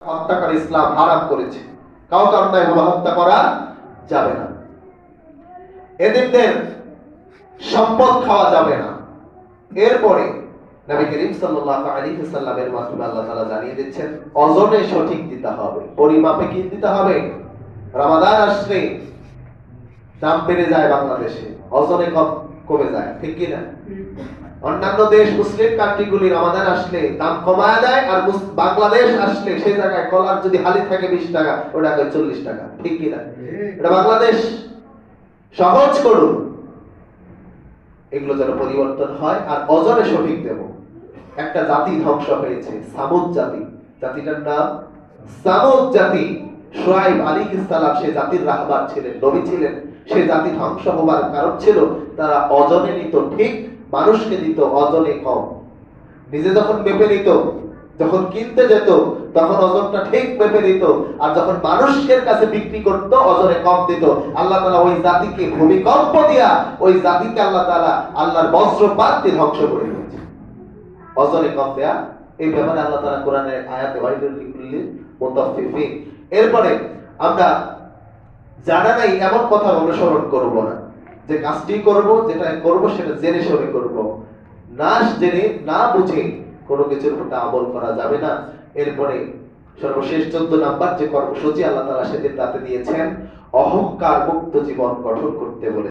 হত্যা করে ইসলাম হারাম করেছে, কাউকে অন্যায়ভাবে হত্যা করা যাবে না। এদিনদের সম্পদ খাওয়া যাবে না। এরপরে নবী করিম সাল্লাল্লাহু আলাইহি ওয়াসাল্লামের মাধ্যমে আল্লাহ তাআলা জানিয়ে দিচ্ছেন ওজনে সঠিক দিতে হবে, পরিমাপে কি দিতে হবে। রমাদান আসলে দাম বেড়ে যায় বাংলাদেশে, ওজনে কমে যায়, ঠিক কি না? অন্যান্য দেশ মুসলিম কান্ট্রিগুলি রমাদান আসলে দাম কমায় দেয়, আর বাংলাদেশ আসলে সেই জায়গায় কলার যদি হালি থাকে 20 টাকা, ওটা 40 টাকা, ঠিক কি না? এটা বাংলাদেশ। সহজ করুন, এগুলো যেন পরিবর্তন হয়। আর ওজনে সঠিক দেব। একটা জাতি ধ্বংস হয়েছে, সামুদ জাতি। জাতিটার নাম সামুদ জাতি। শুআয়ব আলাইহিস সালাম সে জাতির রাহবার ছিলেন, নবী ছিলেন। সে জাতি ধ্বংস হবার কারণ ছিল তারা ওজনে নিত ঠিক, মানুষকে দিত ওজনে কম। নিজে যখন মেপে নিত, যখন কিনতে যেত তখন ওজনটা ঠিক মেপে নিত, আর যখন মানুষের কাছে বিক্রি করত ওজনে কম দিত। আল্লাহ তাআলা ওই জাতিকে ভূমিকম্প দিয়া, ওই জাতিকে আল্লাহ তাআলা আল্লাহর বজ্রপাত দিয়ে ধ্বংস করে দিয়েছে, ওজনে কম দেয়া। এই ব্যাপারে আল্লাহ তাআলা কোরআনের আয়াতে ওয়াইলুল লিল মুতাফফিফিন। এরপরে আমরা জানা নাই এমন কথা অনুসরণ করব না, যে কাজটি করব, যেটা করব সেটা জেনে শুনে করব। না জেনে না বুঝে কোনো কিছুর উপর আমল করা যাবে না। এরপরে সর্বশেষ 14 নাম্বার যে কর্মসূচি আল্লাহ তাআলা সেদিন রাতে দিয়েছেন, অহংকার মুক্ত জীবন গঠন করতে বলে।